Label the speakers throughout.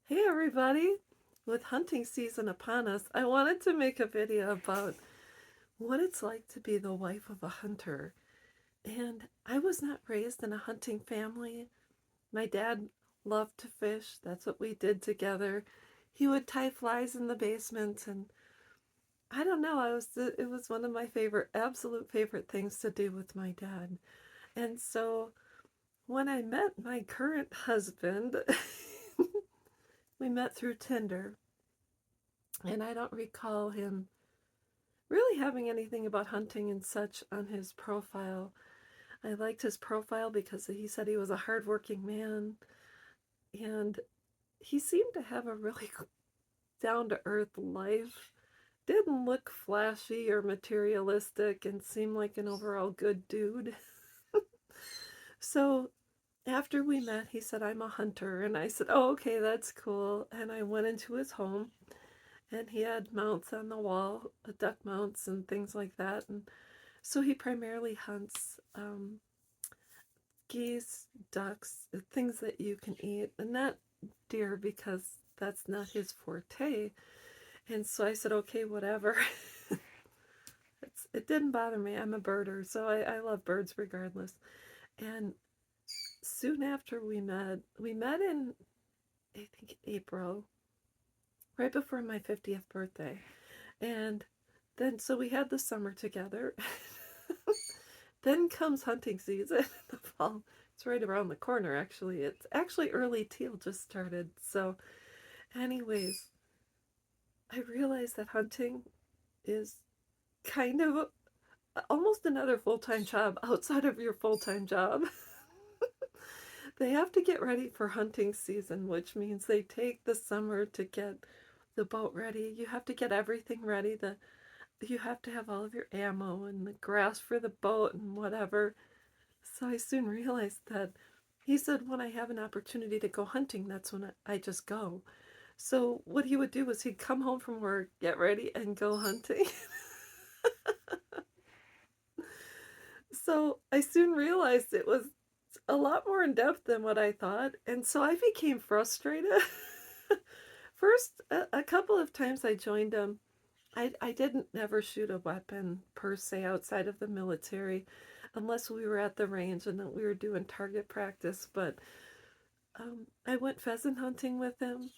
Speaker 1: Hey everybody! With hunting season upon us, I wanted to make a video about what it's like to be the wife of a hunter. And I was not raised in a hunting family. My dad loved to fish. That's what we did together. He would tie flies in the basement, and I don't know, it was one of my absolute favorite things to do with my dad. And so when I met my current husband, we met through Tinder. And I don't recall him really having anything about hunting and such on his profile. I liked his profile because he said he was a hardworking man, and he seemed to have a really down to earth life. Didn't look flashy or materialistic and seemed like an overall good dude. So after we met, he said, "I'm a hunter." And I said, "Oh, okay, that's cool." And I went into his home, and he had mounts on the wall, duck mounts and things like that. And so he primarily hunts geese, ducks, things that you can eat, and not deer because that's not his forte. And so I said, okay, whatever. It didn't bother me. I'm a birder, so I love birds regardless. And soon after we met in, I think, April, right before my 50th birthday. And then, so we had the summer together. Then comes hunting season in the fall. It's right around the corner, actually. It's actually early teal just started. So, anyways, I realized that hunting is kind of almost another full time job outside of your full time job. They have to get ready for hunting season, which means they take the summer to get the boat ready. You have to get everything ready. You have to have all of your ammo and the grass for the boat and whatever. So I soon realized that he said when I have an opportunity to go hunting, that's when I just go. So what he would do was he'd come home from work, get ready, and go hunting. So I soon realized it was a lot more in depth than what I thought. And so I became frustrated. First, a couple of times I joined him. I didn't never shoot a weapon per se outside of the military unless we were at the range and we were doing target practice. But I went pheasant hunting with him,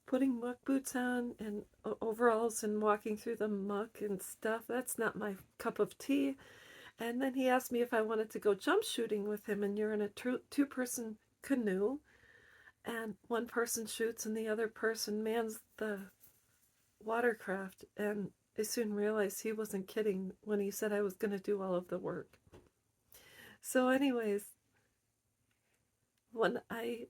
Speaker 1: putting muck boots on and overalls and walking through the muck and stuff. That's not my cup of tea. And then he asked me if I wanted to go jump shooting with him, and you're in a two-person canoe, and one person shoots and the other person mans the watercraft. And I soon realized he wasn't kidding when he said I was going to do all of the work. So, anyways, when I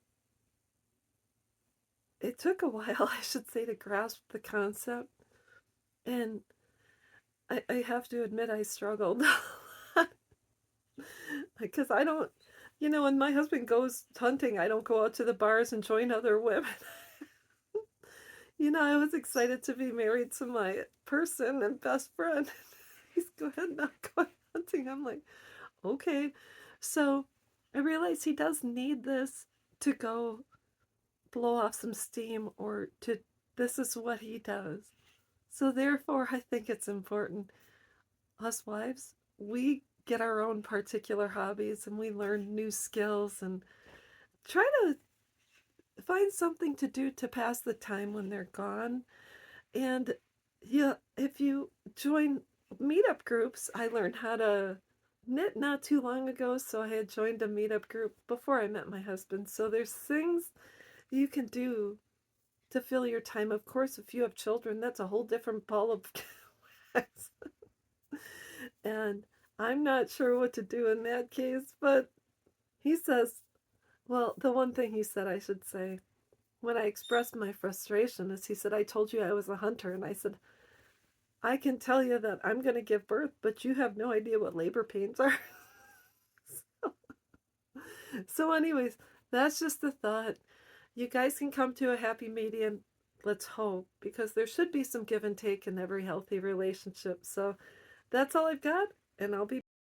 Speaker 1: it took a while, I should say, to grasp the concept, and I have to admit I struggled because I don't, when my husband goes hunting, I don't go out to the bars and join other women. I was excited to be married to my person and best friend. He's go ahead now going hunting. I'm like, okay. So I realize he does need this to go blow off some steam, or to, this is what he does. So therefore, I think it's important, us wives, we get our own particular hobbies and we learn new skills and try to find something to do to pass the time when they're gone. And yeah, if you join meetup groups, I learned how to knit not too long ago, so I had joined a meetup group before I met my husband. So there's things you can do to fill your time. Of course, if you have children, that's a whole different ball of wax. And I'm not sure what to do in that case, but he says, well, the one thing he said, I should say, when I expressed my frustration, is he said, I told you I was a hunter. And I said, I can tell you that I'm going to give birth, but you have no idea what labor pains are. So, anyways, that's just a thought. You guys can come to a happy medium, let's hope, because there should be some give and take in every healthy relationship. So, that's all I've got, and I'll be